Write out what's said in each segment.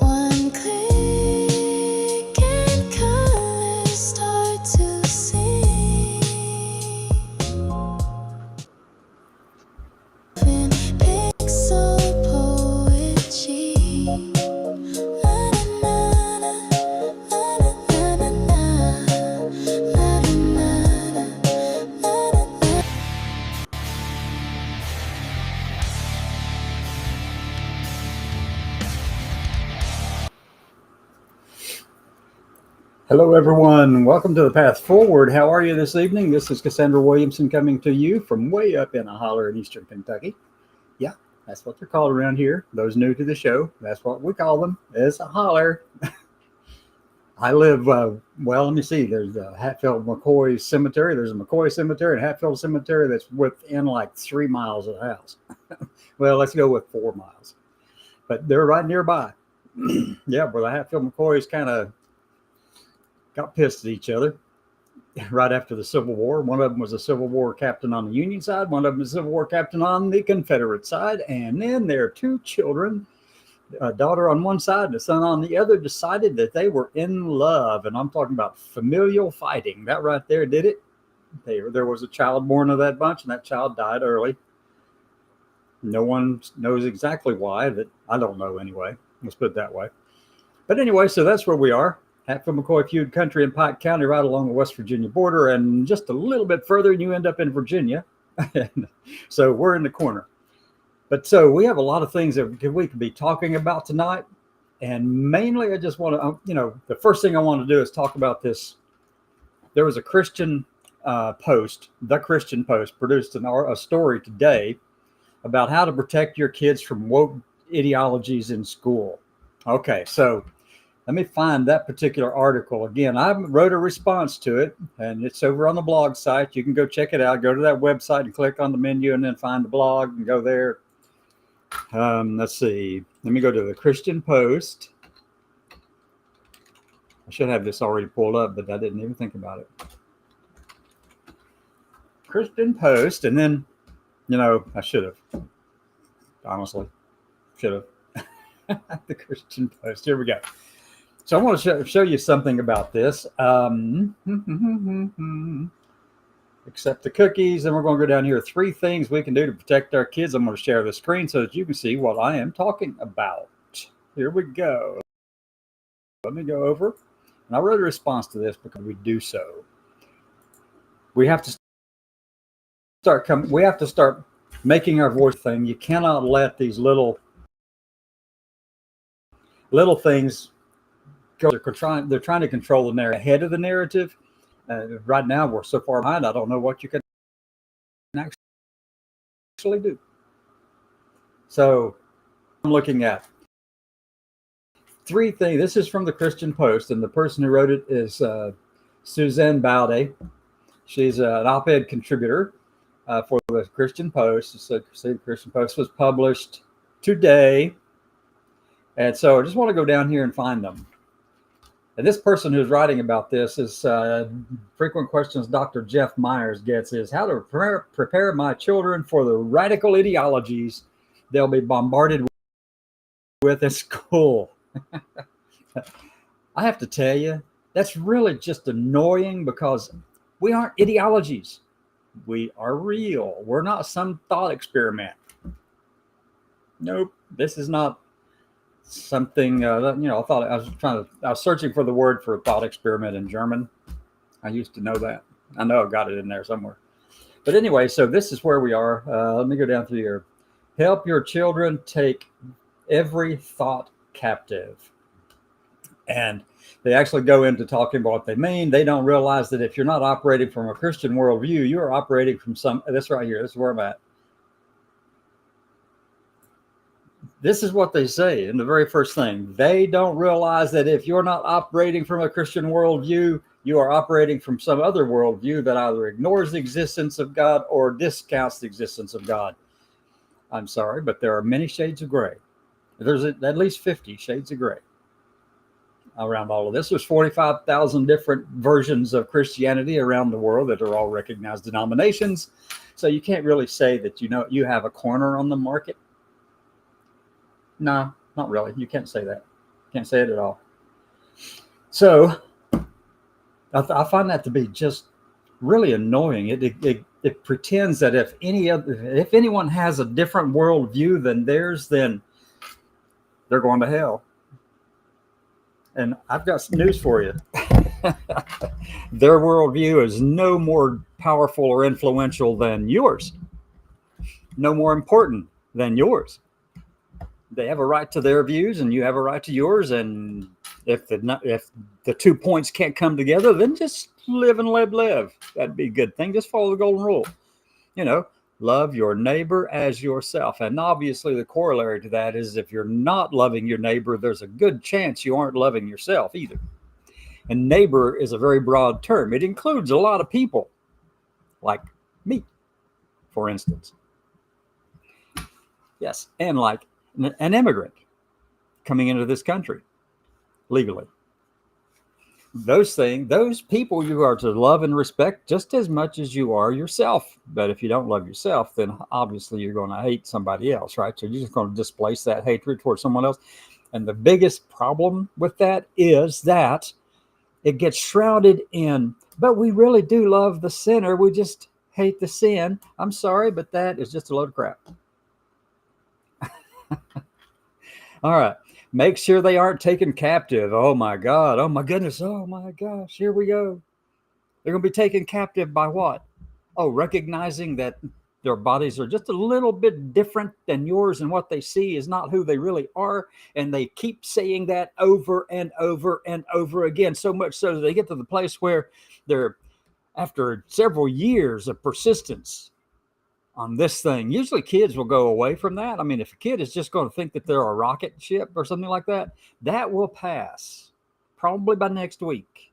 One click and colors start to sing. Pixel poetry. Hello, everyone. Welcome to the Path Forward. How are you this evening? This is Cassandra Williamson coming to you from way up in a holler in eastern Kentucky. Yeah, that's what they're called around here. Those new to the show, that's what we call them, is a holler. I live, let me see. There's a Hatfield McCoy Cemetery. There's a McCoy Cemetery and Hatfield Cemetery that's within like 3 miles of the house. Well, let's go with 4 miles. But they're right nearby. Yeah, where the Hatfield McCoys kind of got pissed at each other right after the Civil War. One of them was a Civil War captain on the Union side. One of them was a Civil War captain on the Confederate side. And then their 2 children, a daughter on one side and a son on the other, decided that they were in love. And I'm talking about familial fighting. That right there did it. There was a child born of that bunch, and that child died early. No one knows exactly why. That I don't know anyway. Let's put it that way. But anyway, so that's where we are. Hatfield McCoy feud country in Pike County, right along the West Virginia border, and just a little bit further, and you end up in Virginia. So we're in the corner. But so we have a lot of things that we could be talking about tonight, and mainly I just want to, the first thing I want to do is talk about this. There was a Christian Post, the Christian Post, produced a story today about how to protect your kids from woke ideologies in school. Okay, so let me find that particular article. Again, I wrote a response to it, and it's over on the blog site. You can go check it out. Go to that website and click on the menu and then find the blog and go there. Let's see. Let me go to the Christian Post. I should have this already pulled up, but I didn't even think about it. Christian Post, and then, I should have. Honestly, should have. The Christian Post. Here we go. So I want to show you something about this. Accept the cookies, and we're going to go down here. 3 things we can do to protect our kids. I'm going to share the screen so that you can see what I am talking about. Here we go. Let me go over. And I wrote a response to this because we do so. We have to start making our voice thing. You cannot let these little things go. They're trying to control the narrative, ahead of the narrative. Right now, we're so far behind. I don't know what you can actually do. So I'm looking at 3 things. This is from the Christian Post, and the person who wrote it is Suzanne Baude. She's an op-ed contributor for the Christian Post. So the Christian Post was published today. And so I just want to go down here and find them. And this person who's writing about this is frequent questions Dr. Jeff Myers gets is how to prepare my children for the radical ideologies they'll be bombarded with at school. I have to tell you, that's really just annoying because we aren't ideologies. We are real. We're not some thought experiment. Nope, this is not something I thought I was searching for the word for thought experiment in German. I used to know that. I know I've got it in there somewhere. But anyway, so this is where we are. Let me go down through here. Help your children take every thought captive. And they actually go into talking about what they mean. They don't realize that if you're not operating from a Christian worldview, you're operating from this right here. This is where I'm at. This is what they say in the very first thing. They don't realize that if you're not operating from a Christian worldview, you are operating from some other worldview that either ignores the existence of God or discounts the existence of God. I'm sorry, but there are many shades of gray. There's at least 50 shades of gray around all of this. There's 45,000 different versions of Christianity around the world that are all recognized denominations. So you can't really say that you have a corner on the market. No, not really. You can't say that. Can't say it at all. So I find that to be just really annoying. It pretends that if anyone has a different worldview than theirs, then they're going to hell. And I've got some news for you. Their worldview is no more powerful or influential than yours. No more important than yours. They have a right to their views, and you have a right to yours. And if the 2 points can't come together, then just live and let live. That'd be a good thing. Just follow the golden rule. Love your neighbor as yourself. And obviously the corollary to that is if you're not loving your neighbor, there's a good chance you aren't loving yourself either. And neighbor is a very broad term. It includes a lot of people, like me, for instance. Yes, and like an immigrant coming into this country legally. Those people you are to love and respect just as much as you are yourself. But if you don't love yourself, then obviously you're going to hate somebody else, right? So you're just going to displace that hatred towards someone else. And the biggest problem with that is that it gets shrouded in, but we really do love the sinner. We just hate the sin. I'm sorry, but that is just a load of crap. All right. Make sure they aren't taken captive. Oh my God. Oh my goodness. Oh my gosh. Here we go. They're going to be taken captive by what? Oh, recognizing that their bodies are just a little bit different than yours, and what they see is not who they really are. And they keep saying that over and over and over again, so much so that they get to the place where they're, after several years of persistence on this thing, usually kids will go away from that. I mean, if a kid is just going to think that they're a rocket ship or something like that, that will pass probably by next week.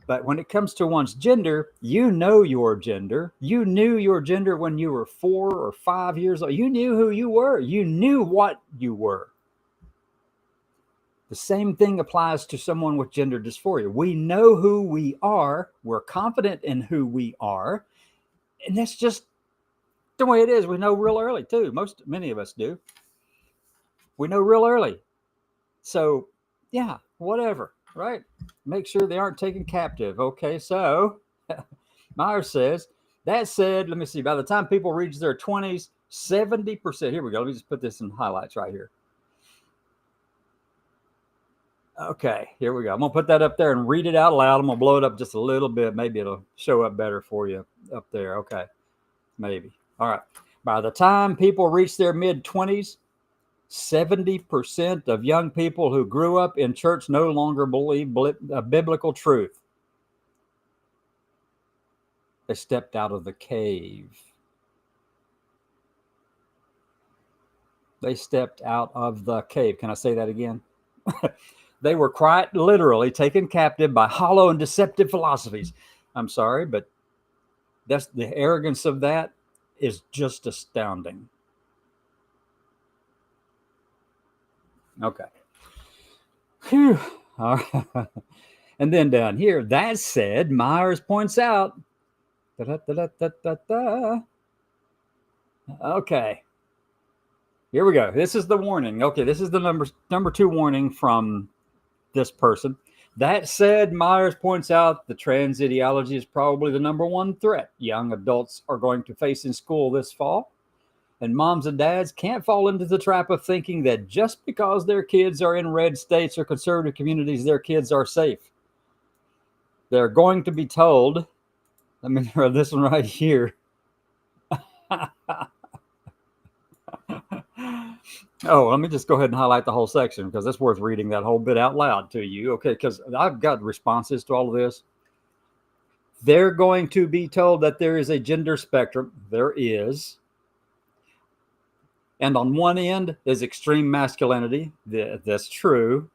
But when it comes to one's gender, you know your gender. You knew your gender when you were 4 or 5 years old. You knew who you were. You knew what you were. The same thing applies to someone with gender dysphoria. We know who we are. We're confident in who we are. And that's just the way it is. We know real early too. Many of us do. We know real early. So yeah, whatever, right? Make sure they aren't taken captive. Okay, so Myers says, that said, let me see, by the time people reach their 20s, 70%, here we go. Let me just put this in highlights right here. Okay, here we go. I'm going to put that up there and read it out loud. I'm going to blow it up just a little bit. Maybe it'll show up better for you up there. Okay, maybe. All right. By the time people reach their mid-20s, 70% of young people who grew up in church no longer believe biblical truth. They stepped out of the cave. They stepped out of the cave. Can I say that again? They were quite literally taken captive by hollow and deceptive philosophies. I'm sorry, but that's the arrogance of that is just astounding. Okay. Whew. All right. And then down here, that said, Myers points out. Okay. Here we go. This is the warning. Okay, this is the number 2 warning from this person. That said, Myers points out the trans ideology is probably the number 1 threat young adults are going to face in school this fall. And moms and dads can't fall into the trap of thinking that just because their kids are in red states or conservative communities, their kids are safe. They're going to be told, let me read this one right here. Oh, let me just go ahead and highlight the whole section because it's worth reading that whole bit out loud to you. Okay, because I've got responses to all of this. They're going to be told that there is a gender spectrum. There is. And on one end is extreme masculinity. That's true.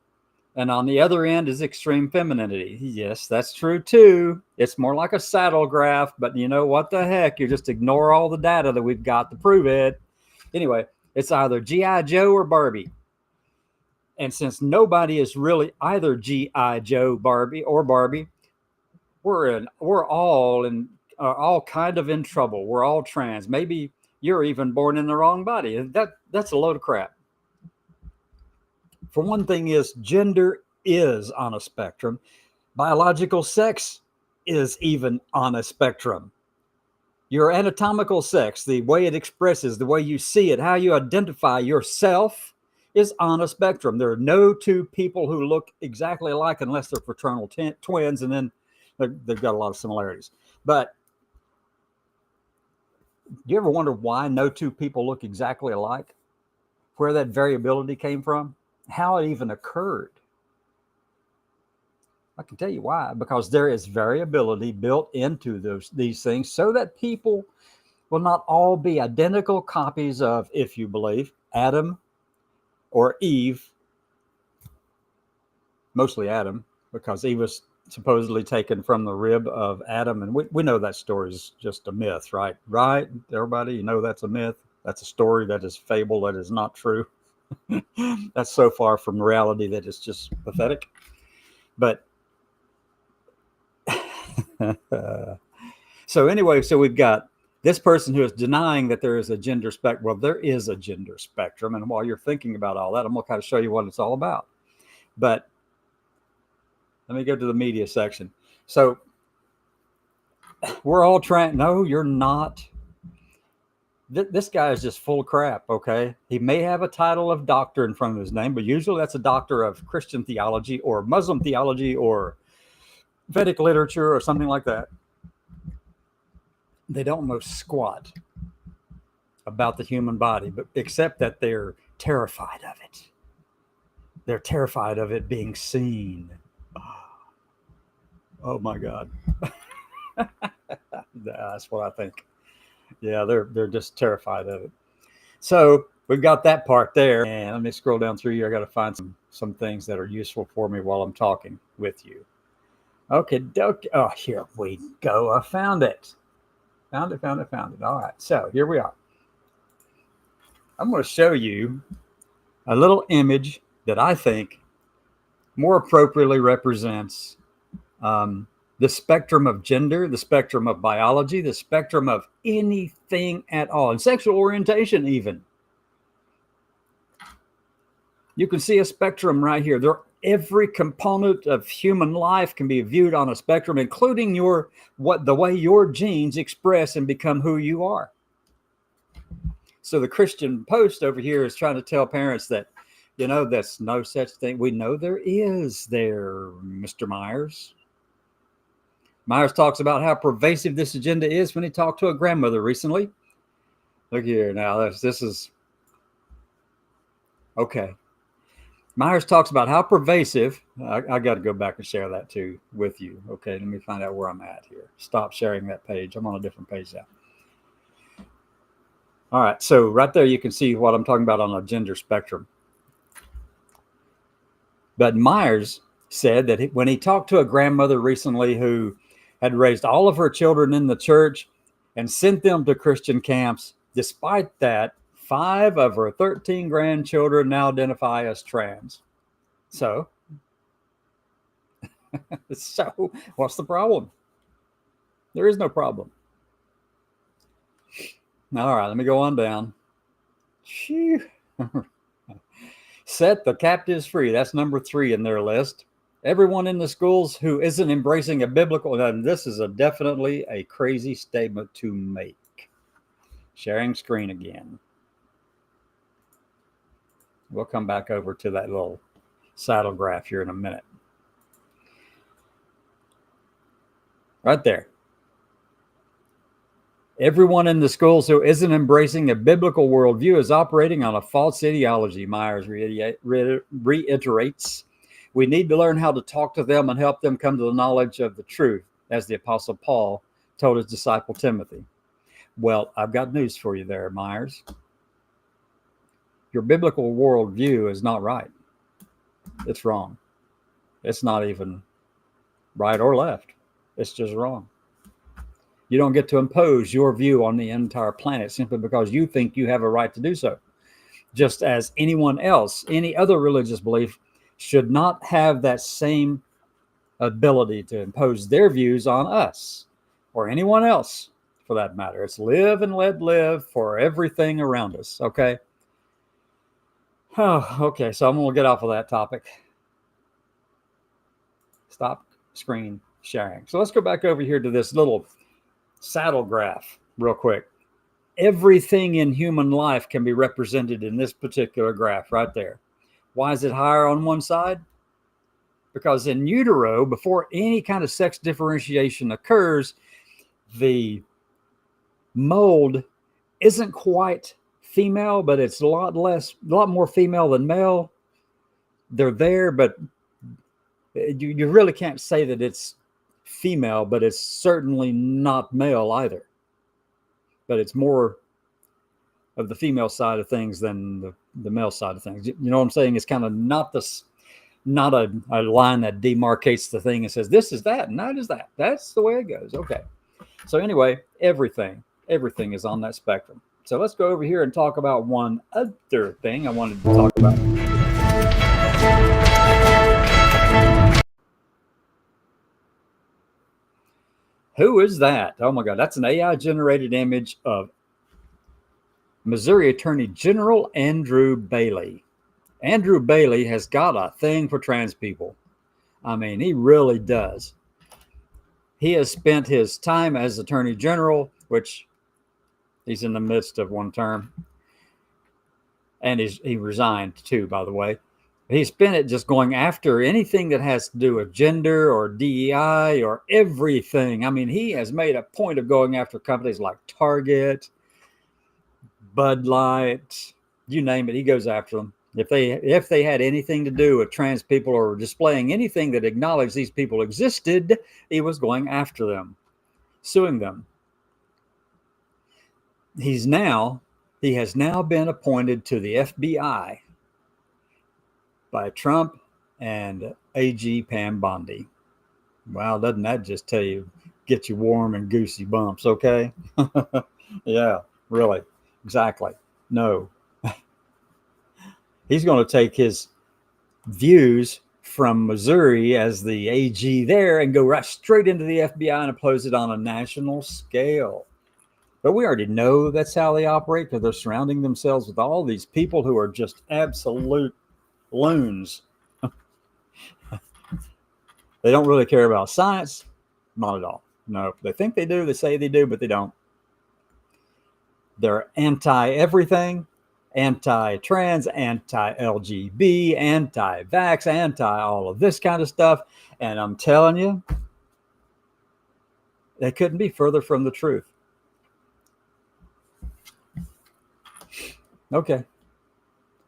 And on the other end is extreme femininity. Yes, that's true too. It's more like a saddle graph, but you know what the heck? You just ignore all the data that we've got to prove it. Anyway, it's either G.I. Joe or Barbie. And since nobody is really either G.I. Joe, Barbie, or Barbie, we're all kind of in trouble. We're all trans. Maybe you're even born in the wrong body. That's a load of crap. For one thing, is gender is on a spectrum. Biological sex is even on a spectrum. Your anatomical sex, the way it expresses, the way you see it, how you identify yourself, is on a spectrum. There are no two people who look exactly alike unless they're fraternal twins, and then they've got a lot of similarities. But do you ever wonder why no two people look exactly alike? Where that variability came from? How it even occurred? I can tell you why. Because there is variability built into these things so that people will not all be identical copies of, if you believe, Adam or Eve. Mostly Adam, because Eve was supposedly taken from the rib of Adam. And we know that story is just a myth, right? Right, everybody? You know that's a myth. That's a story that is fable, that is not true. That's so far from reality that it's just pathetic. But so anyway, so we've got this person who is denying that there is a gender spectrum. Well, there is a gender spectrum. And while you're thinking about all that, I'm going to kind of show you what it's all about. But let me go to the media section. So we're all trying. No, you're not. This guy is just full of crap, okay? He may have a title of doctor in front of his name, but usually that's a doctor of Christian theology or Muslim theology or Vedic literature or something like that. They don't know squat about the human body, but except that they're terrified of it. They're terrified of it being seen. Oh my God. That's what I think. Yeah, they're just terrified of it. So we've got that part there. And let me scroll down through here. I got to find some things that are useful for me while I'm talking with you. Okay, oh, here we go. I found it. Found it. All right, so here we are. I'm going to show you a little image that I think more appropriately represents the spectrum of gender, the spectrum of biology, the spectrum of anything at all, and sexual orientation even. You can see a spectrum right here. Every component of human life can be viewed on a spectrum, including the way your genes express and become who you are. So the Christian Post over here is trying to tell parents that, there's no such thing. We know there is there, Mr. Myers. Myers talks about how pervasive this agenda is when he talked to a grandmother recently. Look here now, this is okay. Myers talks about how pervasive. I got to go back and share that too with you. Okay, let me find out where I'm at here. Stop sharing that page. I'm on a different page now. All right, so right there you can see what I'm talking about on a gender spectrum. But Myers said that when he talked to a grandmother recently who had raised all of her children in the church and sent them to Christian camps, despite that, 5 of her 13 grandchildren now identify as trans. So what's the problem? There is no problem. All right, let me go on down. Set the captives free. That's number 3 in their list. Everyone in the schools who isn't embracing a biblical, and this is definitely a crazy statement to make. Sharing screen again. We'll come back over to that little saddle graph here in a minute. Right there. Everyone in the schools who isn't embracing a biblical worldview is operating on a false ideology, Myers reiterates. We need to learn how to talk to them and help them come to the knowledge of the truth, as the Apostle Paul told his disciple Timothy. Well, I've got news for you there, Myers. Your biblical worldview is not right. It's wrong. It's not even right or left. It's just wrong. You don't get to impose your view on the entire planet simply because you think you have a right to do so. Just as anyone else, any other religious belief should not have that same ability to impose their views on us or anyone else for that matter. It's live and let live for everything around us, okay? Oh, okay, so I'm going to get off of that topic. Stop screen sharing. So let's go back over here to this little saddle graph real quick. Everything in human life can be represented in this particular graph right there. Why is it higher on one side? Because in utero, before any kind of sex differentiation occurs, the mold isn't quite female, but it's a lot more female than male. They're there, but you really can't say that it's female, but it's certainly not male either. But it's more of the female side of things than the male side of things. You know what I'm saying? It's kind of not a line that demarcates the thing and says this is that and that is that. That's the way it goes. Okay. So anyway, everything is on that spectrum. So let's go over here and talk about one other thing I wanted to talk about. Who is that? Oh my God, that's an AI generated image of Missouri Attorney General Andrew Bailey. Andrew Bailey has got a thing for trans people. I mean, he really does. He has spent his time as Attorney General, which he's in the midst of one term. And he resigned too, by the way. He spent it just going after anything that has to do with gender or DEI or everything. I mean, he has made a point of going after companies like Target, Bud Light, you name it, he goes after them. If they had anything to do with trans people or displaying anything that acknowledged these people existed, he was going after them, suing them. He has now been appointed to the FBI by Trump and AG Pam Bondi. Wow, doesn't that just get you warm and goosey bumps, okay? Yeah, really, exactly. No. He's going to take his views from Missouri as the AG there and go right straight into the FBI and impose it on a national scale. But we already know that's how they operate because they're surrounding themselves with all these people who are just absolute loons. They don't really care about science. Not at all. No, they think they do. They say they do, but they don't. They're anti-everything, anti-trans, anti-LGB, anti-vax, anti-all of this kind of stuff. And I'm telling you, they couldn't be further from the truth. Okay.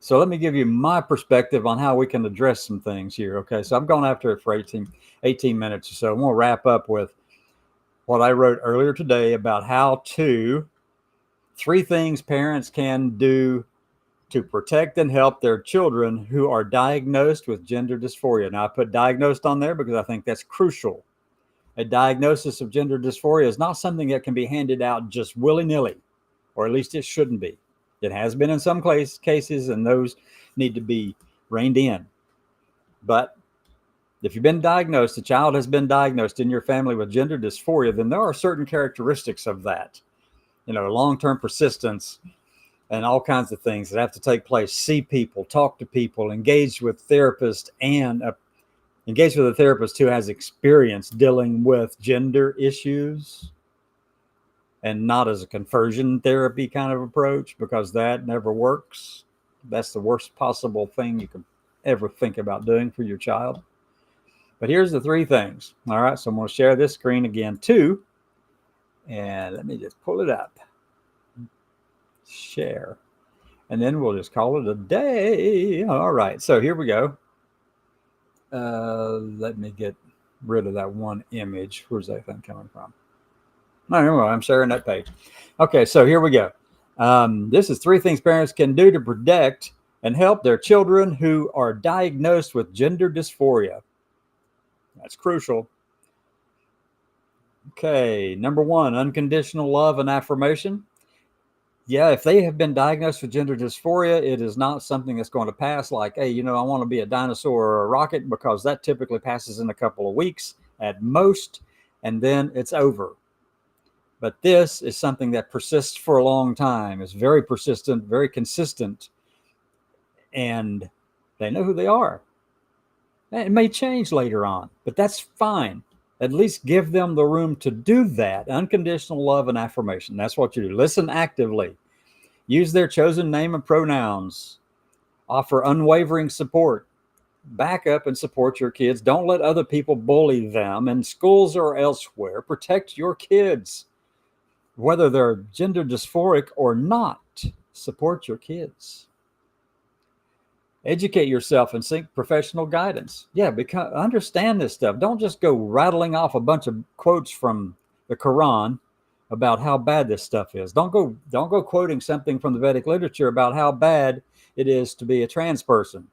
So let me give you my perspective on how we can address some things here. Okay. So I've gone after it for 18 minutes or so. I'm going to wrap up with what I wrote earlier today about how to 3 things parents can do to protect and help their children who are diagnosed with gender dysphoria. Now, I put diagnosed on there because I think that's crucial. A diagnosis of gender dysphoria is not something that can be handed out just willy-nilly, or at least it shouldn't be. It has been in some cases, and those need to be reined in. But if you've been diagnosed, a child has been diagnosed in your family with gender dysphoria, then there are certain characteristics of that. You know, long-term persistence and all kinds of things that have to take place. See people, talk to people, engage with therapists, and engage with a therapist who has experience dealing with gender issues, and not as a conversion therapy kind of approach, because that never works. That's the worst possible thing you could ever think about doing for your child. But here's the 3 things. All right, so I'm going to share this screen again too. And let me just pull it up. Share. And then we'll just call it a day. All right. So here we go. Let me get rid of that one image. Where's that thing coming from? I don't know. I'm sharing that page. Okay. So here we go. This is 3 things parents can do to protect and help their children who are diagnosed with gender dysphoria. That's crucial. Okay, number 1, unconditional love and affirmation. Yeah, if they have been diagnosed with gender dysphoria, it is not something that's going to pass like, hey, I want to be a dinosaur or a rocket, because that typically passes in a couple of weeks at most, and then it's over. But this is something that persists for a long time. It's very persistent, very consistent, and they know who they are. It may change later on, but that's fine. At least give them the room to do that. Unconditional love and affirmation. That's what you do. Listen actively. Use their chosen name and pronouns. Offer unwavering support. Back up and support your kids. Don't let other people bully them in schools or elsewhere. Protect your kids. Whether they're gender dysphoric or not, support your kids. Educate yourself and seek professional guidance. Yeah, understand this stuff. Don't just go rattling off a bunch of quotes from the Quran about how bad this stuff is. Don't go quoting something from the Vedic literature about how bad it is to be a trans person.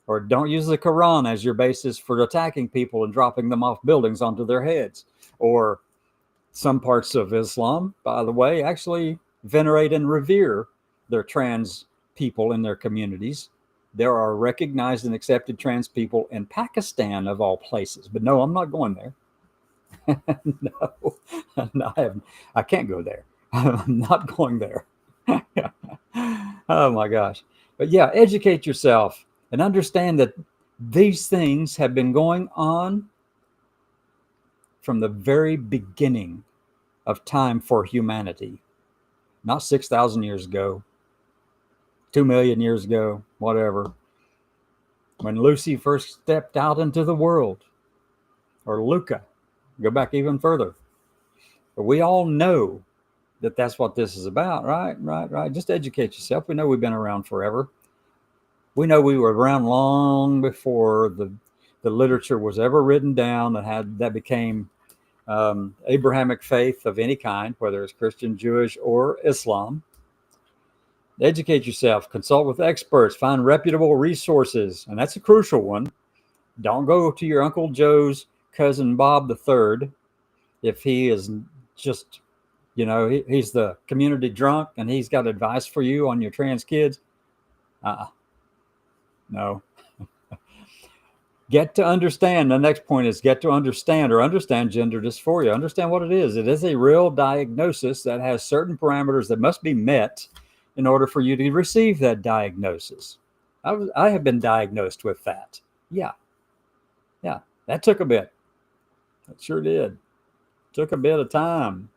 Or don't use the Quran as your basis for attacking people and dropping them off buildings onto their heads. Or some parts of Islam, by the way, actually venerate and revere their trans people in their communities. There are recognized and accepted trans people in Pakistan, of all places. But no, I'm not going there. No, I can't go there. I'm not going there. Oh my gosh. But yeah, educate yourself and understand that these things have been going on from the very beginning of time for humanity. Not 6,000 years ago, 2 million years ago, whatever, when Lucy first stepped out into the world, or Luca, go back even further. But we all know that that's what this is about, right? Just educate yourself. We know we've been around forever. We know we were around long before the literature was ever written down that became Abrahamic faith of any kind, whether it's Christian, Jewish, or Islam. Educate yourself, consult with experts, find reputable resources. And that's a crucial one. Don't go to your Uncle Joe's cousin Bob III if he is just, he's the community drunk and he's got advice for you on your trans kids. No. Get to understand. The next point is get to understand gender dysphoria. Understand what it is. It is a real diagnosis that has certain parameters that must be met in order for you to receive that diagnosis. I have been diagnosed with that. Yeah, that took a bit. It sure did. Took a bit of time.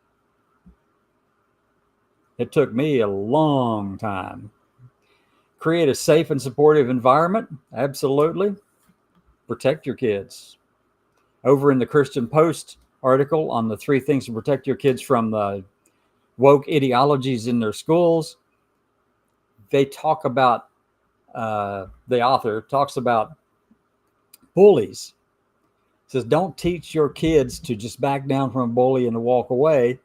It took me a long time. Create a safe and supportive environment. Absolutely. Protect your kids. Over in the Christian Post article on the 3 things to protect your kids from the woke ideologies in their schools, they talk about, the author talks about bullies. Says, don't teach your kids to just back down from a bully and to walk away.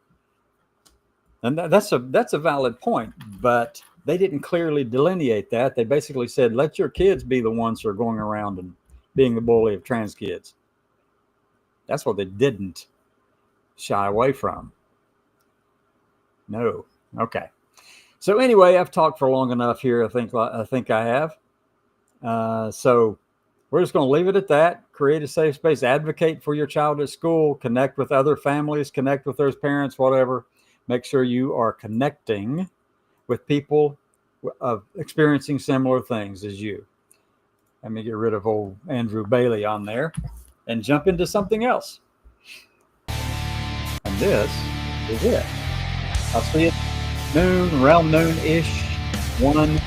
And that's a valid point, but they didn't clearly delineate that. They basically said, let your kids be the ones who are going around and being the bully of trans kids. That's what they didn't shy away from. No. Okay. So anyway, I've talked for long enough here. I think I have. So we're just going to leave it at that. Create a safe space. Advocate for your child at school. Connect with other families. Connect with those parents, whatever. Make sure you are connecting with people experiencing similar things as you. Let me get rid of old Andrew Bailey on there and jump into something else. And this is it. I'll see you at noon, around noon-ish, 1